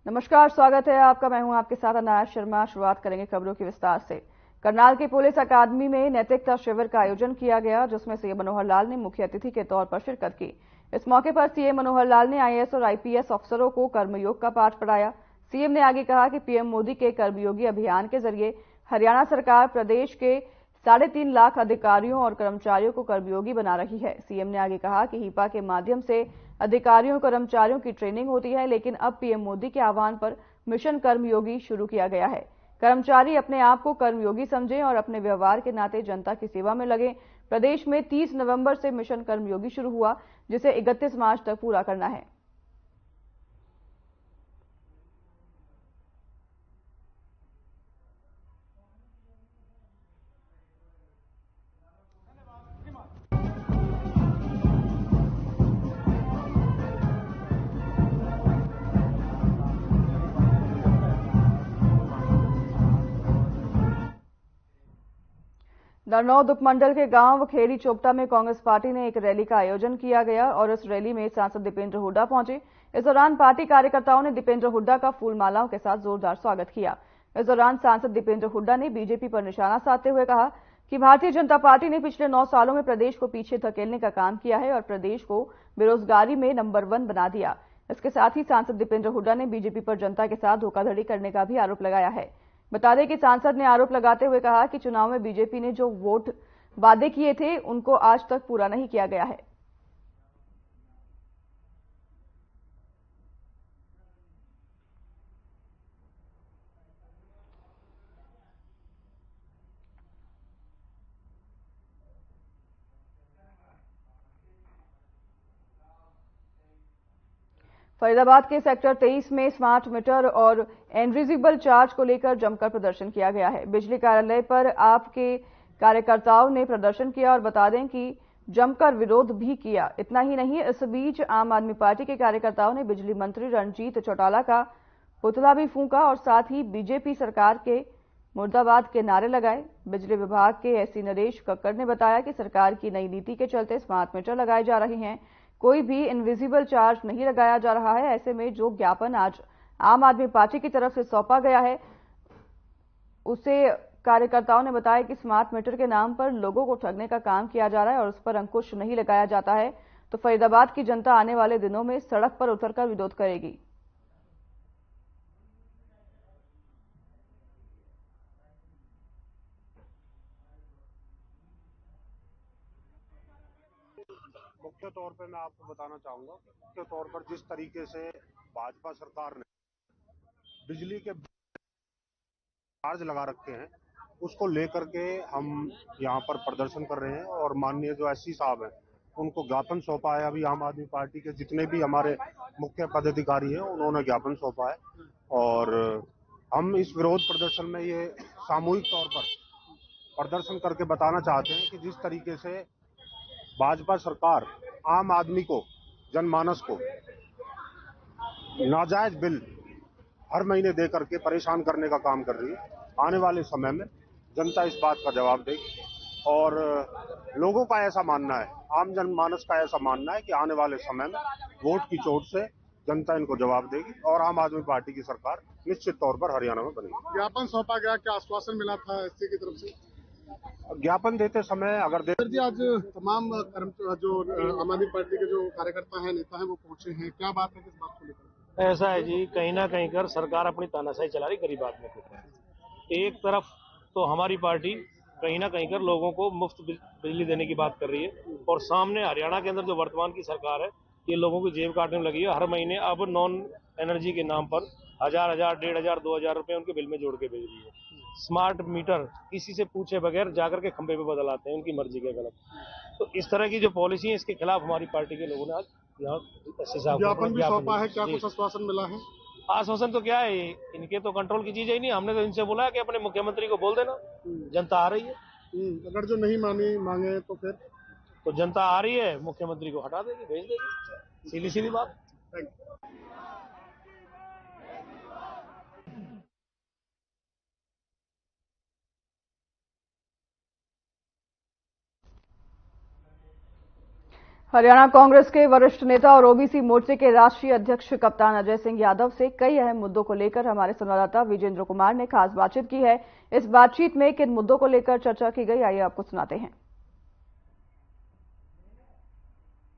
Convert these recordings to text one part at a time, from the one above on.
नमस्कार, स्वागत है आपका। मैं हूं आपके साथ अनाया शर्मा। शुरुआत करेंगे खबरों की विस्तार से। करनाल की पुलिस अकादमी में नैतिकता शिविर का आयोजन किया गया, जिसमें सीएम मनोहर लाल ने मुख्य अतिथि के तौर पर शिरकत की। इस मौके पर सीएम मनोहर लाल ने आईएएस और आईपीएस अफसरों को कर्मयोग का पाठ पढ़ाया। सीएम ने आगे कहा कि पीएम मोदी के कर्मयोगी अभियान के जरिए हरियाणा सरकार प्रदेश के 3.5 लाख अधिकारियों और कर्मचारियों को कर्मयोगी बना रही है। सीएम ने आगे कहा कि हिपा के माध्यम से अधिकारियों कर्मचारियों की ट्रेनिंग होती है, लेकिन अब पीएम मोदी के आह्वान पर मिशन कर्मयोगी शुरू किया गया है। कर्मचारी अपने आप को कर्मयोगी समझें और अपने व्यवहार के नाते जनता की सेवा में लगे। प्रदेश में 30 नवंबर से मिशन कर्मयोगी शुरू हुआ, जिसे 31 मार्च तक पूरा करना है। नरनौद उपमंडल के गांव खेड़ी चोपटा में कांग्रेस पार्टी ने एक रैली का आयोजन किया गया और इस रैली में सांसद दीपेंद्र हुड्डा पहुंचे। इस दौरान पार्टी कार्यकर्ताओं ने दीपेंद्र हुड्डा का फूल मालाओं के साथ जोरदार स्वागत किया। इस दौरान सांसद दीपेंद्र हुड्डा ने बीजेपी पर निशाना साधते हुए कहा कि भारतीय जनता पार्टी ने पिछले 9 सालों में प्रदेश को पीछे धकेलने का काम किया है और प्रदेश को बेरोजगारी में नंबर 1 बना दिया। इसके साथ ही सांसद दीपेंद्र हुड्डा ने बीजेपी पर जनता के साथ धोखाधड़ी करने का भी आरोप लगाया है। बता दें कि सांसद ने आरोप लगाते हुए कहा कि चुनाव में बीजेपी ने जो वोट वादे किए थे उनको आज तक पूरा नहीं किया गया है। फरीदाबाद के सेक्टर 23 में स्मार्ट मीटर और इनविजिबल चार्ज को लेकर जमकर प्रदर्शन किया गया है। बिजली कार्यालय पर आपके कार्यकर्ताओं ने प्रदर्शन किया और बता दें कि जमकर विरोध भी किया। इतना ही नहीं, इस बीच आम आदमी पार्टी के कार्यकर्ताओं ने बिजली मंत्री रणजीत चौटाला का पुतला भी फूंका और साथ ही बीजेपी सरकार के मुर्दाबाद के नारे लगाए। बिजली विभाग के एससी नरेश कक्कड़ ने बताया कि सरकार की नई नीति के चलते स्मार्ट मीटर लगाए जा रहे हैं, कोई भी इनविजिबल चार्ज नहीं लगाया जा रहा है। ऐसे में जो ज्ञापन आज आम आदमी पार्टी की तरफ से सौंपा गया है, उसे कार्यकर्ताओं ने बताया कि स्मार्ट मीटर के नाम पर लोगों को ठगने का काम किया जा रहा है और उस पर अंकुश नहीं लगाया जाता है तो फरीदाबाद की जनता आने वाले दिनों में सड़क पर उतरकर विरोध करेगी। मुख्य तौर पे मैं आपको बताना चाहूंगा, मुख्य तौर पर जिस तरीके से भाजपा सरकार ने बिजली के चार्ज लगा रखे हैं, उसको लेकर के हम यहाँ पर प्रदर्शन कर रहे हैं और माननीय जो एससी साहब हैं उनको ज्ञापन सौंपा है। अभी आम आदमी पार्टी के जितने भी हमारे मुख्य पदाधिकारी हैं उन्होंने ज्ञापन सौंपा है और हम इस विरोध प्रदर्शन में ये सामूहिक तौर पर प्रदर्शन करके बताना चाहते हैं कि जिस तरीके से भाजपा सरकार आम आदमी को, जनमानस को नाजायज बिल हर महीने दे करके परेशान करने का काम कर रही है, आने वाले समय में जनता इस बात का जवाब देगी और लोगों का ऐसा मानना है, आम जनमानस का ऐसा मानना है कि आने वाले समय में वोट की चोट से जनता इनको जवाब देगी और आम आदमी पार्टी की सरकार निश्चित तौर पर हरियाणा में बनेगी। ज्ञापन सौंपा गया, क्या आश्वासन मिला था एससी की तरफ से? ज्ञापन देते समय अगर सर जी, आज तमाम जो आम आदमी पार्टी के जो कार्यकर्ता हैं, नेता हैं, वो पहुंचे हैं, क्या बात है, किस बात को लेकर? ऐसा है जी, कहीं ना कहीं कर सरकार अपनी तानाशाही चला रही गरीब आदमी के ऊपर। एक तरफ तो हमारी पार्टी कहीं ना कहीं कर लोगों को मुफ्त बिजली देने की बात कर रही है और सामने हरियाणा के अंदर जो वर्तमान की सरकार है ये लोगों की जेब काटने लगी है। हर महीने अब नॉन एनर्जी के नाम पर 1000, 1500, 2000 रुपए उनके बिल में जोड़ के भेज रही है। स्मार्ट मीटर किसी से पूछे बगैर जाकर के खंभे पे बदलाते हैं, उनकी मर्जी के गलत। तो इस तरह की जो पॉलिसी है इसके खिलाफ हमारी पार्टी के लोगों ने आज ज्ञापन भी सौंपा है, क्या कुछ आश्वासन मिला है? आश्वासन तो क्या है, इनके तो कंट्रोल की चीज ही नहीं। हमने तो इनसे बोला कि अपने मुख्यमंत्री को बोल देना, जनता आ रही है। अगर जो नहीं मांगे तो फिर तो जनता आ रही है, मुख्यमंत्री को हटा देगी, भेज देगी, सीधी सीधी बात। हरियाणा कांग्रेस के वरिष्ठ नेता और ओबीसी मोर्चे के राष्ट्रीय अध्यक्ष कप्तान अजय सिंह यादव से कई अहम मुद्दों को लेकर हमारे संवाददाता विजेंद्र कुमार ने खास बातचीत की है। इस बातचीत में किन मुद्दों को लेकर चर्चा की गई, आइए आपको सुनाते हैं।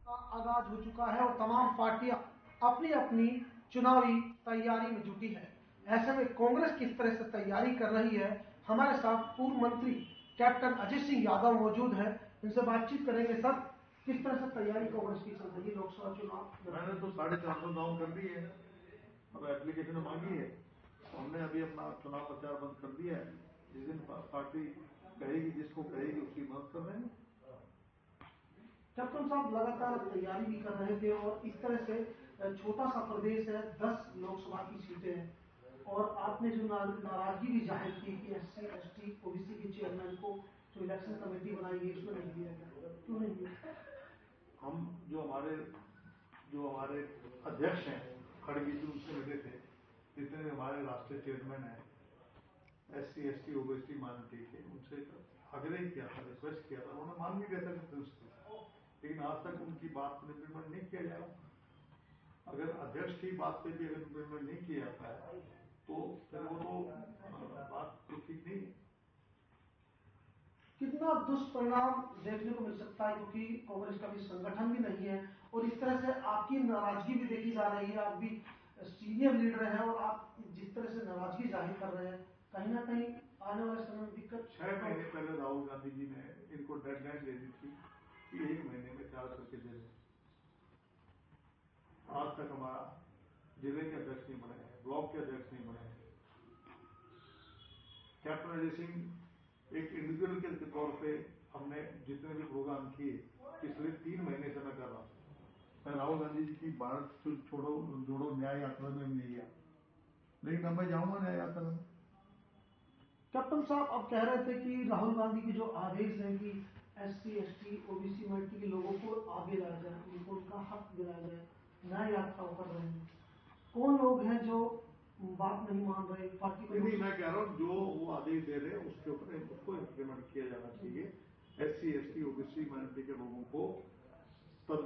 आगाज हो चुका है और तमाम पार्टियां अपनी अपनी चुनावी तैयारी में जुटी है। ऐसे में कांग्रेस किस तरह से तैयारी कर रही है, हमारे साथ पूर्व मंत्री कैप्टन अजय सिंह यादव मौजूद है, इनसे बातचीत करेंगे। सर, किस तरह से तैयारी कांग्रेस की चल रही है लोकसभा चुनाव? मैंने तो 450 गाँव कर दी है, अब एप्लीकेशन मांगी है, हमने अभी अपना चुनाव प्रचार बंद कर दिया है। जिस दिन पार्टी कहेगी, जिसको कहेगी उसकी मदद कर रहे हैं। कैप्टन साहब लगातार तैयारी भी कर रहे थे और इस तरह से छोटा सा प्रदेश है, 10 लोकसभा की सीटें हैं और आपने जो नाराजगी भी जाहिर की कि SC, ST, OBC के चेयरमैन को जो इलेक्शन कमेटी बनाई है इसमें नहीं दिया गया, क्यों नहीं दिया? हम जो हमारे अध्यक्ष हैं खड़गे जी, उनसे मिले थे। जितने हमारे राष्ट्रीय चेयरमैन हैं SC, ST, OBC माइनॉरिटी के, उनसे आग्रह किया था, रिक्वेस्ट किया था, उन्होंने मान भी गया था लेकिन आज तक उनकी बात पर इम्प्लीमेंट नहीं किया जाए। अगर अध्यक्ष की बात पे भी अगर इम्प्लीमेंट नहीं किया जाता है तो फिर वो तो बात तो ठीक नहीं है। कितना दुष्परिणाम देखने को मिल सकता है, क्योंकि कांग्रेस का भी संगठन भी नहीं है और इस तरह से आपकी नाराजगी भी देखी जा रही है। आप भी सीनियर लीडर हैं और आप जिस तरह से नाराजगी जाहिर कर रहे हैं, कहीं ना कहीं आने वाले समय में दिक्कत। 6 महीने पहले राहुल गांधी जी ने इनको डेडलाइन दे दी थी कि 1 महीने में 4 करके दे दें। आज तक हमारा जिले के अध्यक्ष नहीं बने हैं, ब्लॉक के अध्यक्ष नहीं बने हैं। कैप्टन अजय सिंह एक इंडिविजुअल के तौर पे हमने जितने भी प्रोग्राम किए पिछले 3 महीने से मैं कर रहा हूँ। मैं राहुल गांधी जी की भारत जोड़ो न्याय यात्रा में नहीं गया, लेकिन अब मैं जाऊंगा न्याय यात्रा में। कैप्टन साहब, अब कह रहे थे कि राहुल गांधी के जो आदेश है कि SC, ST, OBC माइनॉरिटी के लोगों को आगे लाया जाए, उनको उनका हक दिलाया जाए, न्याय यात्रा कर रहे हैं। कौन लोग हैं जो बात नहीं मान रहे पार्टी को? नहीं, मैं कह रहा हूँ जो वो आदेश दे रहे हैं उसके ऊपर उसको इम्प्लीमेंट किया जाना चाहिए। SC, ST, OBC माइनॉरिटी के लोगों को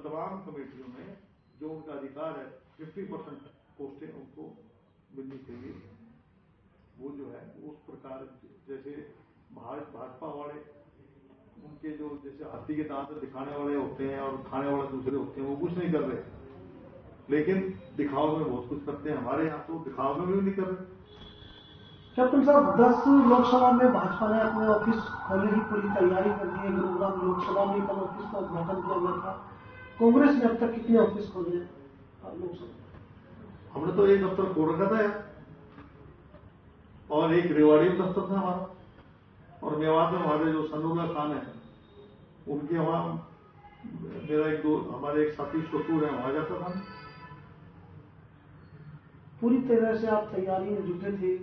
तमाम कमेटियों में जो उनका अधिकार है 50% पोस्टें उनको मिलनी चाहिए। वो जो है उस प्रकार जैसे भाजपा वाले उनके जो जैसे हाथी के दांत दिखाने वाले होते हैं और खाने वाले दूसरे होते हैं, वो कुछ नहीं कर रहे, लेकिन दिखाव में बहुत कुछ करते हैं। हमारे यहाँ तो दिखाव में भी नहीं कर रहे। कैप्टन साहब, 10 लोकसभा में भाजपा ने अपने ऑफिस खोलने की पूरी तैयारी कर दी है। गुरुग्राम लोकसभा में कल ऑफिस का उद्घाटन किया गया था। कांग्रेस ने अब तक कितने ऑफिस खोले हैं लोकसभा? हमने तो एक दफ्तर खोल रखा था यार, और एक रेवाड़ी में दफ्तर था हमारा, और मेवात में हमारे जो सनुल्ला खान है उनके वहां मेरा हमारे एक साथी शतूर है, वहां जाता था। पूरी तरह से आप तैयारी में जुटे थे,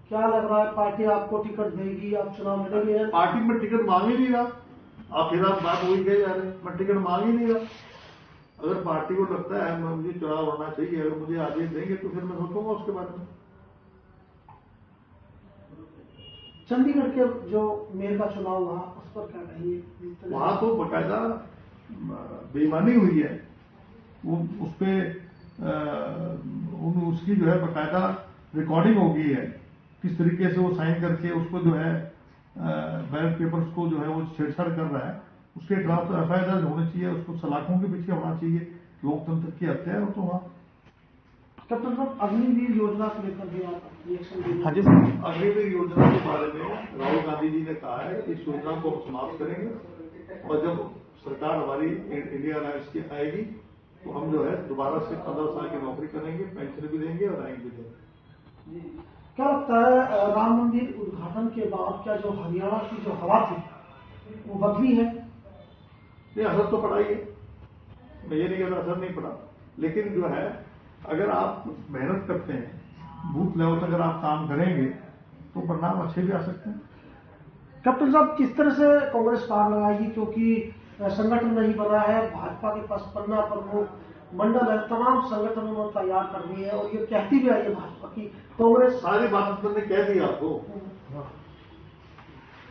क्या लग रहा है पार्टी आपको टिकट देगी, आप चुनाव लड़ेंगे? पार्टी में टिकट मांग ही नहीं रहा, आप फिर आप बात वही कह जा रहे हैं, मैं टिकट मांग ही नहीं रहा। अगर पार्टी को लगता है मुझे चुनाव लड़ना चाहिए, अगर मुझे आदेश देंगे तो फिर मैं सोचूंगा उसके बारे में। चंडीगढ़ के जो मेयर का चुनाव हुआ उस पर क्या कहिए? वहां तो बकायदा बेईमानी हुई है, वो उस पे उसकी जो है बकायदा रिकॉर्डिंग हो गई है, किस तरीके से वो साइन करके उसको जो है बैलेट पेपर्स को जो है वो छेड़छाड़ कर रहा है। उसके खिलाफ तो FIR दर्ज होनी चाहिए, उसको सलाखों के पीछे होना चाहिए। लोकतंत्र की हत्या है वो तो वहाँ। कैप्टन साहब, अग्निवीर योजना को लेकर भी आप रिएक्शन देंगे? हाँ जी सर, अग्निवीर योजना के बारे में राहुल गांधी जी ने कहा है कि इस योजना को समाप्त करेंगे और जब सरकार हमारी इंडिया अलायंस की आएगी तो हम जो है दोबारा से 15 साल की नौकरी करेंगे, पेंशन भी देंगे और रैंक भी देंगे। क्या लगता है राम मंदिर उद्घाटन के बाद क्या जो हरियाणा की जो हवा थी वो बदली है? ये असर तो पड़ा ही है, मैं ये नहीं कहता असर नहीं पड़ा, लेकिन जो है अगर आप मेहनत करते हैं, बूथ लेवल तक अगर आप काम करेंगे तो परिणाम अच्छे भी आ सकते हैं। कैप्टन साहब, किस तरह से कांग्रेस पार लगाएगी, क्योंकि संगठन नहीं बना है, भाजपा के पास 15 प्रमुख मंडल है, तमाम संगठन उन्होंने तैयार कर दिए हैं और ये कहती भी आई है भाजपा की कांग्रेस सारी बात मैंने कह दी आपको।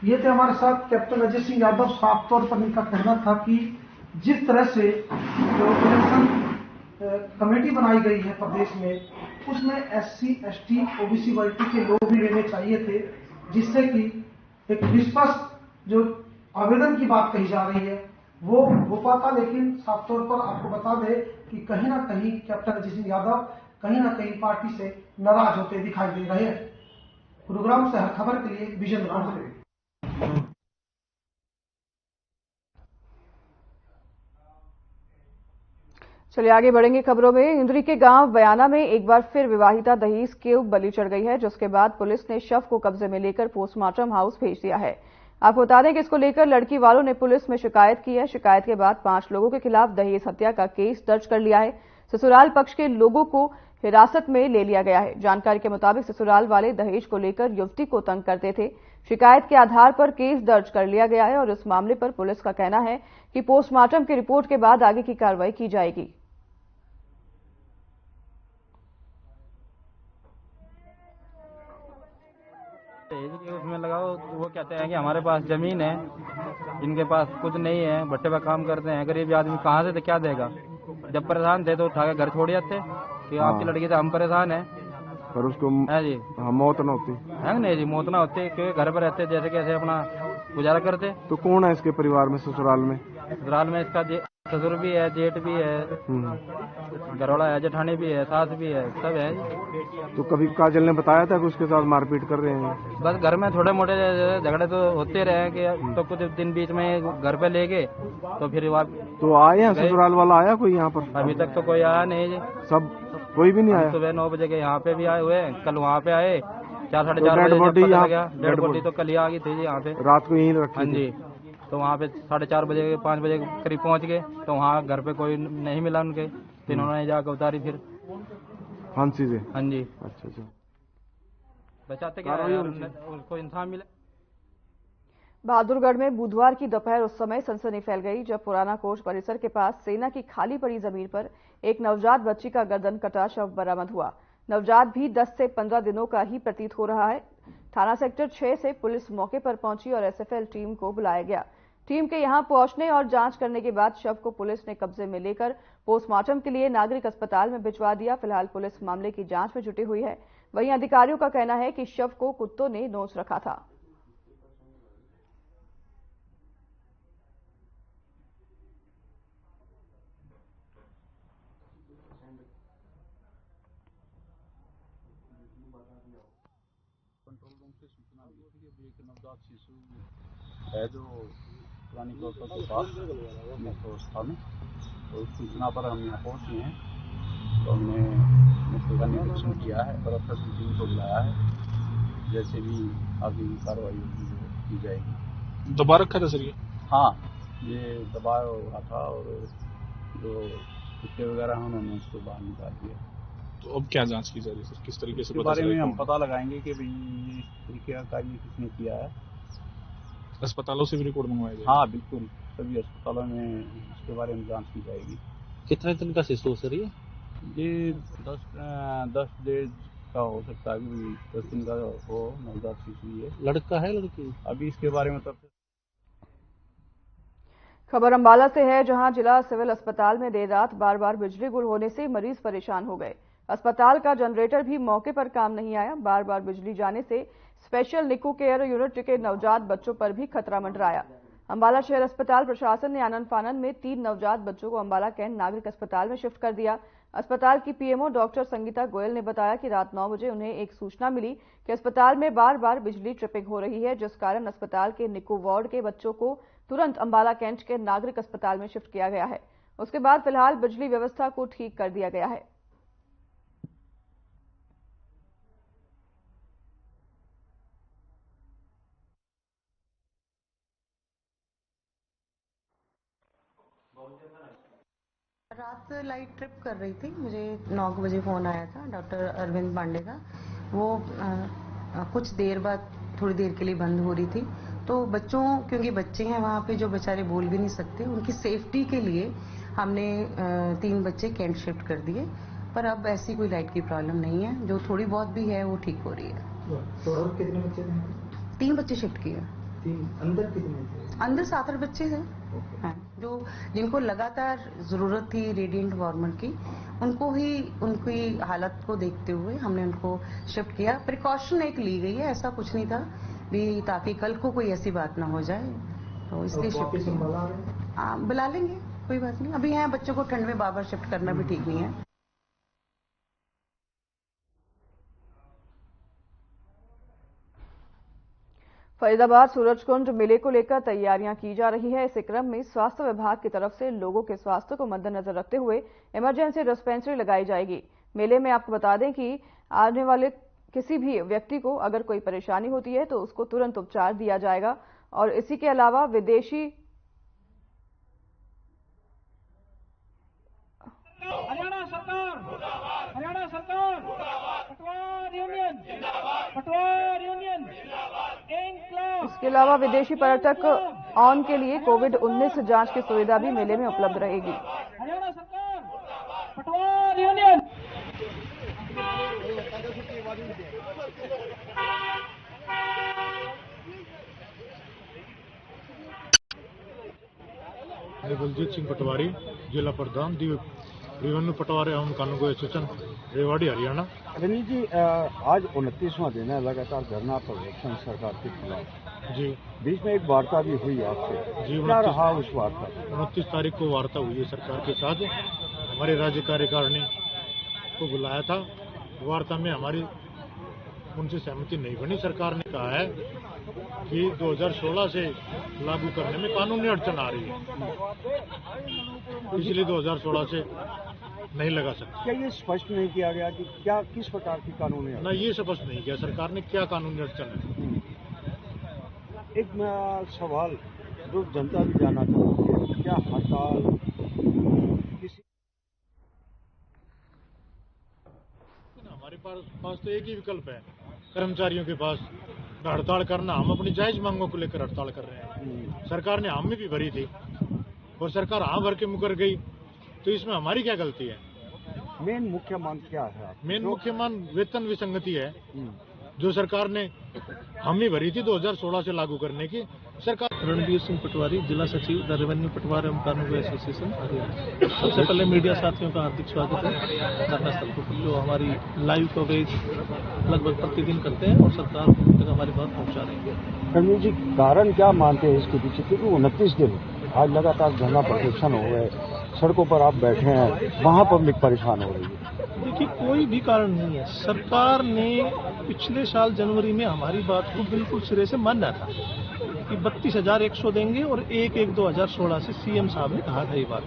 ये थे हमारे साथ कैप्टन अजय सिंह यादव। साफ तौर पर इनका कहना था कि जिस तरह से जो इलेक्शन कमेटी बनाई गई है प्रदेश में, उसमें SC, ST, OBC वर्ग के लोग भी लेने चाहिए थे, जिससे कि एक निष्पक्ष जो आवेदन की बात कही जा रही है वो हो पाता। लेकिन साफ तौर पर आपको बता दें कि कहीं ना कहीं कैप्टन अजीत सिंह यादव कहीं ना कहीं पार्टी से नाराज होते दिखाई दे रहे हैं। गुरुग्राम से हर खबर के लिए विजय राम। चलिए आगे बढ़ेंगे खबरों में। इंद्री के गांव बयाना में एक बार फिर विवाहिता दहेज की बलि चढ़ गई है, जिसके बाद पुलिस ने शव को कब्जे में लेकर पोस्टमार्टम हाउस भेज दिया है। आपको बता दें कि इसको लेकर लड़की वालों ने पुलिस में शिकायत की है। शिकायत के बाद 5 लोगों के खिलाफ दहेज हत्या का केस दर्ज कर लिया है। ससुराल पक्ष के लोगों को हिरासत में ले लिया गया है। जानकारी के मुताबिक ससुराल वाले दहेज को लेकर युवती को तंग करते थे। शिकायत के आधार पर केस दर्ज कर लिया गया है और इस मामले पर पुलिस का कहना है कि पोस्टमार्टम की रिपोर्ट के बाद आगे की कार्रवाई की जाएगी। उसमें लगाओ, वो कहते हैं कि हमारे पास जमीन है, इनके पास कुछ नहीं है, भट्टे पर काम करते हैं, गरीब आदमी कहाँ से क्या देगा। जब परेशान थे तो उठा के घर छोड़ जाते कि आपकी लड़की से हम परेशान हैं, पर उसको है जी मौत न होती है नहीं जी, मौत ना होती, क्योंकि घर पर रहते जैसे कैसे अपना गुजारा करते। तो कौन है इसके परिवार में, ससुराल में? ससुराल में इसका ससुर भी है, जेठ भी है, घरवाला है, जेठानी भी है, सास भी है, सब है। तो कभी काजल ने बताया था कि उसके साथ मारपीट कर रहे हैं? बस घर में थोड़े मोटे झगड़े तो होते रहे कि तो कुछ दिन बीच में घर पे ले गए तो फिर तो आए हैं, ससुराल वाला आया कोई यहाँ पर? अभी तक तो कोई आया नहीं जी। सब कोई भी नहीं आया? सुबह 9 बजे के यहाँ पे भी आए हुए, कल वहाँ पे आए 4 साढ़े 4 बजे। डेड बॉडी तो कल ही आ गई थी जी यहाँ पे, रात को यहीं रखी? हाँ जी। तो वहाँ पे 4:30 बजे 5 बजे करीब पहुँच गए, तो वहाँ घर पे कोई नहीं मिला उनके, तो इन्होंने जाकर उतारी फिर फांसी से। हाँ जी। अच्छा अच्छा, बचाते क्या उसको इंसान मिले। बहादुरगढ़ में बुधवार की दोपहर उस समय सनसनी फैल गई जब पुराना कोच परिसर के पास सेना की खाली पड़ी जमीन पर एक नवजात बच्ची का गर्दन कटा शव बरामद हुआ। नवजात भी 10 से 15 दिनों का ही प्रतीत हो रहा है। थाना सेक्टर 6 से पुलिस मौके पर पहुंची और SFL टीम को बुलाया गया। टीम के यहां पहुंचने और जांच करने के बाद शव को पुलिस ने कब्जे में लेकर पोस्टमार्टम के लिए नागरिक अस्पताल में भिजवा दिया। फिलहाल पुलिस मामले की जांच में जुटी हुई है। वहीं अधिकारियों का कहना है कि शव को कुत्तों ने नोच रखा था। कंट्रोल रूम से सूचना मिली थी कि अभी एक नवजात शिशु है जो पुरानी कोर्ट के पास मृत अवस्था में, तो इस सूचना पर हम यहाँ पहुँचे हैं। तो हमने मृत्यु का निरीक्षण किया है और अब तक टीम को बुलाया है। जैसे भी आगे की कार्रवाई की जाएगी। दबा रखा था सर ये? हाँ, ये दबा हुआ था और जो कुत्ते वगैरह हैं उन्होंने उसको बाहर निकाल दिया। तो अब क्या जांच की जा रही है सर, किस तरीके से? इसके बारे में हम पता लगाएंगे कि भाई ये इस तरीके का कार्य किसने किया है। अस्पतालों से भी रिपोर्ट मंगवाया जाएगा? हाँ बिल्कुल, सभी अस्पतालों में इसके बारे में जांच की जाएगी। कितने दिन का शिशु सर ये? 10 डेज का हो सकता है, 10 दिन का हो, नवजात शिशु ये। लड़का है लड़की? अभी इसके बारे में तब खबर अंबाला से है, जहां जिला सिविल अस्पताल में देर रात बार बार बिजली गुल होने से मरीज परेशान हो गए। अस्पताल का जनरेटर भी मौके पर काम नहीं आया। बार बार बिजली जाने से स्पेशल निको केयर यूनिट के नवजात बच्चों पर भी खतरा मंडराया। अंबाला शहर अस्पताल प्रशासन ने आनन फानन में 3 नवजात बच्चों को अंबाला कैंट नागरिक अस्पताल में शिफ्ट कर दिया। अस्पताल की PMO डॉक्टर संगीता गोयल ने बताया कि रात 9 बजे उन्हें एक सूचना मिली कि अस्पताल में बार बार बिजली ट्रिपिंग हो रही है, जिस कारण अस्पताल के निको वार्ड के बच्चों को तुरंत अंबाला कैंट के नागरिक अस्पताल में शिफ्ट किया गया है। उसके बाद फिलहाल बिजली व्यवस्था को ठीक कर दिया गया है। रात लाइट ट्रिप कर रही थी, मुझे 9 बजे फ़ोन आया था डॉक्टर अरविंद पांडे का। वो कुछ देर बाद थोड़ी देर के लिए बंद हो रही थी, तो बच्चों, क्योंकि बच्चे हैं वहाँ पे जो बेचारे बोल भी नहीं सकते, उनकी सेफ्टी के लिए हमने 3 बच्चे कैंट शिफ्ट कर दिए। पर अब ऐसी कोई लाइट की प्रॉब्लम नहीं है, जो थोड़ी बहुत भी है वो ठीक हो रही है। टोटल कितने बच्चे थे? 3 बच्चे शिफ्ट किए। अंदर कितने थे? अंदर 7-8 बच्चे हैं। Okay. हाँ। जो जिनको लगातार जरूरत थी रेडिएंट गवर्नमेंट की, उनको ही उनकी हालत को देखते हुए हमने उनको शिफ्ट किया। प्रिकॉशन एक ली गई है, ऐसा कुछ नहीं था भी ताकि कल को कोई ऐसी बात ना हो जाए, तो इसलिए शिफ्ट किया। बुला लेंगे, कोई बात नहीं। अभी हैं बच्चों को ठंड में बार-बार शिफ्ट करना भी ठीक नहीं है। फरीदाबाद सूरजकुंड मेले को लेकर तैयारियां की जा रही है। इस क्रम में स्वास्थ्य विभाग की तरफ से लोगों के स्वास्थ्य को मद्देनजर रखते हुए इमरजेंसी डिस्पेंसरी लगाई जाएगी। मेले में आपको बता दें कि आने वाले किसी भी व्यक्ति को अगर कोई परेशानी होती है तो उसको तुरंत उपचार दिया जाएगा। और इसी के अलावा विदेशी हरियाणा सरकार पटवार यूनियन इसके अलावा विदेशी पर्यटक ऑन के लिए कोविड-19 जांच की सुविधा भी मेले में उपलब्ध रहेगी। हरियाणा सरकार पटवार यूनियन बलजीत सिंह पटवारी, जिला प्रधान रेवेन्यू पटवारी एवं कानून एसोसिएशन रेवाड़ी हरियाणा। रनीत जी, आज 29वां दिन है लगातार धरना प्रदर्शन सरकार के खिलाफ। जी, बीच में एक वार्ता भी हुई आपसे, जी क्या रहा उस वार्ता? 29 तारीख को वार्ता हुई है सरकार के साथ। हमारे राज्य कार्यकारिणी को बुलाया था। वार्ता में हमारी उनसे सहमति नहीं बनी। सरकार ने कहा है कि 2016 से लागू करने में कानूनी अड़चन आ रही है, इसलिए 2016 से नहीं लगा सकते। क्या ये स्पष्ट नहीं किया गया कि क्या किस प्रकार की कानूनी अड़चन? ना, ये स्पष्ट नहीं किया सरकार ने क्या कानूनी अड़चन है। एक सवाल जो जनता भी जानना चाहती है, क्या हड़ताल किसी? हमारे पास तो एक ही विकल्प है कर्मचारियों के पास, हड़ताल करना। हम अपनी जायज मांगों को लेकर हड़ताल कर रहे हैं। सरकार ने हामी भी भरी थी और सरकार हाँ भर के मुकर गई, तो इसमें हमारी क्या गलती है? मेन मुख्य मांग क्या है? मेन मुख्य मांग वेतन विसंगति है, जो सरकार ने हामी भरी थी 2016 से लागू करने की। सरकार रणबीर सिंह पटवारी, जिला सचिव द रेवेन्यू पटवार एवं कानून एसोसिएशन हरियाणा। सबसे पहले मीडिया साथियों का हार्दिक स्वागत है धरना स्थल पर, जो हमारी लाइव कवरेज लगभग प्रतिदिन करते हैं और सरकार तक हमारी बात पहुंचा रही है। रणबीर जी, कारण क्या मानते हैं इसके पीछे? क्योंकि 29 दिन आज लगातार धरना प्रदर्शन हो गए, सड़कों पर आप बैठे हैं, वहां पब्लिक परेशान हो रही है। देखिए, कोई भी कारण नहीं है। सरकार ने पिछले साल जनवरी में हमारी बात को बिल्कुल सिरे से माना था कि 32,100 देंगे और 1/1/2016 से सीएम साहब ने कहा था ये बात,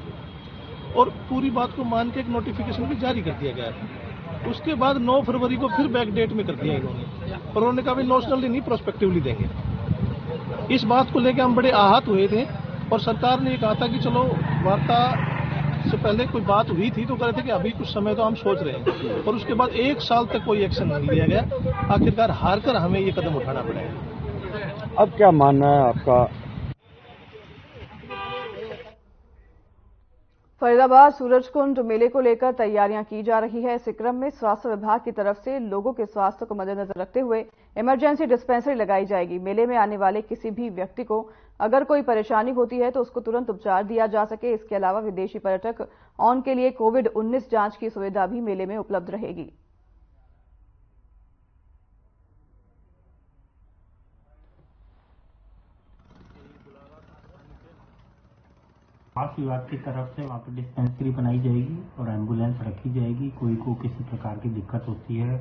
और पूरी बात को मान के एक नोटिफिकेशन भी जारी कर दिया गया था। उसके बाद 9 फरवरी को फिर बैक डेट में कर दिया इन्होंने, और उन्होंने कहा भी नोशनली नहीं प्रोस्पेक्टिवली देंगे। इस बात को लेकर हम बड़े आहत हुए थे और सरकार ने ये कहा था कि चलो, वार्ता से पहले कोई बात हुई थी तो कह रहे थे कि अभी कुछ समय तो हम सोच रहे हैं, और उसके बाद 1 साल तक कोई एक्शन नहीं लिया गया। आखिरकार हार कर हमें ये कदम उठाना पड़ेगा। अब क्या मानना है आपका? फरीदाबाद सूरजकुंड मेले को लेकर तैयारियां की जा रही है। इस क्रम में स्वास्थ्य विभाग की तरफ से लोगों के स्वास्थ्य को मद्देनजर रखते हुए इमरजेंसी डिस्पेंसरी लगाई जाएगी। मेले में आने वाले किसी भी व्यक्ति को अगर कोई परेशानी होती है तो उसको तुरंत उपचार दिया जा सके। इसके अलावा विदेशी पर्यटक ऑन के लिए कोविड-19 जांच की सुविधा भी मेले में उपलब्ध रहेगी। स्वास्थ्य विभाग की तरफ से वहाँ पर डिस्पेंसरी बनाई जाएगी और एम्बुलेंस रखी जाएगी। कोई को किसी प्रकार की दिक्कत होती है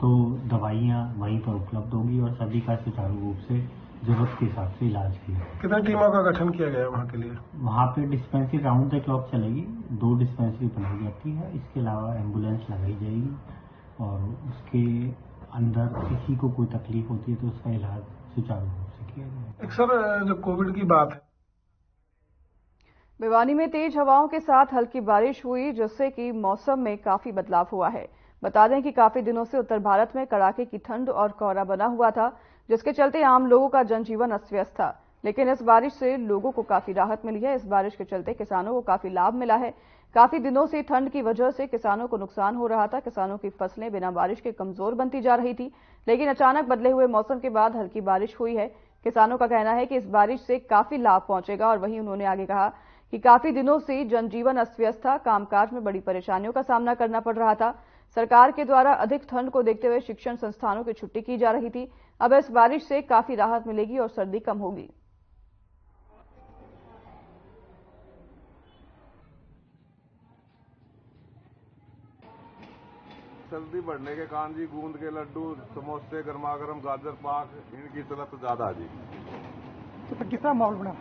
तो दवाइयाँ वहीं पर उपलब्ध होगी और सभी का सुचारू रूप से जरूरत के हिसाब से इलाज किया। कितनी टीमों का गठन किया गया है वहाँ के लिए? वहाँ पे डिस्पेंसरी राउंड द क्लॉक चलेगी, 2 डिस्पेंसरी बनाई जाती है। इसके अलावा एम्बुलेंस लगाई जाएगी और उसके अंदर किसी को कोई तकलीफ होती है तो उसका इलाज सुचारू रूप से किया जाएगा। सर, जो कोविड की बात है, भिवानी में तेज हवाओं के साथ हल्की बारिश हुई, जिससे कि मौसम में काफी बदलाव हुआ है। बता दें कि काफी दिनों से उत्तर भारत में कड़ाके की ठंड और कोहरा बना हुआ था, जिसके चलते आम लोगों का जनजीवन अस्त-व्यस्त था। लेकिन इस बारिश से लोगों को काफी राहत मिली है। इस बारिश के चलते किसानों को काफी लाभ मिला है। काफी दिनों से ठंड की वजह से किसानों को नुकसान हो रहा था। किसानों की फसलें बिना बारिश के कमजोर बनती जा रही थी, लेकिन अचानक बदले हुए मौसम के बाद हल्की बारिश हुई है। किसानों का कहना है कि इस बारिश से काफी लाभ पहुंचेगा और वहीं उन्होंने आगे कहा कि काफी दिनों से जनजीवन अस्त व्यस्त था, कामकाज में बड़ी परेशानियों का सामना करना पड़ रहा था। सरकार के द्वारा अधिक ठंड को देखते हुए शिक्षण संस्थानों की छुट्टी की जा रही थी। अब इस बारिश से काफी राहत मिलेगी और सर्दी कम होगी। सर्दी बढ़ने के कारण जी गूंद के लड्डू, समोसे, गर्मा-गर्म गाजर पाक, इनकी तलब ज्यादा जी। तो कितना माहौल बना?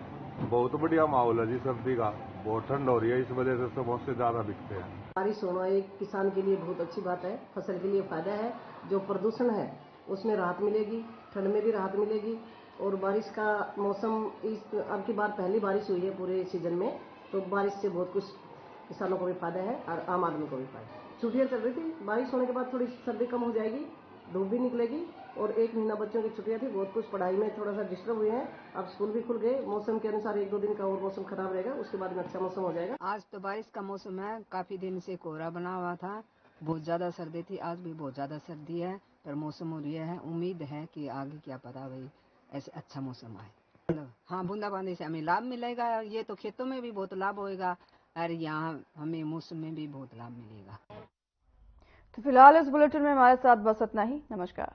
बहुत बढ़िया माहौल है जी सर्दी का। बहुत ठंड हो रही है, इस वजह से समोसे ज्यादा बिकते हैं। बारिश होना एक किसान के लिए बहुत अच्छी बात है, फसल के लिए फायदा है। जो प्रदूषण है उसमें राहत मिलेगी, ठंड में भी राहत मिलेगी। और बारिश का मौसम इस अब की बार पहली बारिश हुई है पूरे सीजन में, तो बारिश से बहुत कुछ किसानों को भी फायदा है और आम आदमी को भी फायदा है। छुट्टियां चल रही थी, बारिश होने के बाद थोड़ी सर्दी कम हो जाएगी, धूप भी निकलेगी। और 1 महीना बच्चों की छुट्टियां थी, बहुत कुछ पढ़ाई में थोड़ा सा डिस्टर्ब हुए हैं। अब स्कूल भी खुल गए। मौसम के अनुसार 1-2 दिन का और मौसम खराब रहेगा, उसके बाद में अच्छा मौसम हो जाएगा। आज तो बारिश का मौसम है, काफी दिन से कोहरा बना हुआ था, बहुत ज्यादा सर्दी थी। आज भी बहुत ज्यादा सर्दी है, पर मौसम हो रही है। उम्मीद है कि आगे क्या पता भाई ऐसे अच्छा मौसम आए। हाँ, बूंदाबांदी से हमें लाभ मिलेगा। ये तो खेतों में भी बहुत लाभ होएगा और यहाँ हमें मौसम में भी बहुत लाभ मिलेगा। तो फिलहाल इस बुलेटिन में हमारे साथ बस इतना ही। नमस्कार।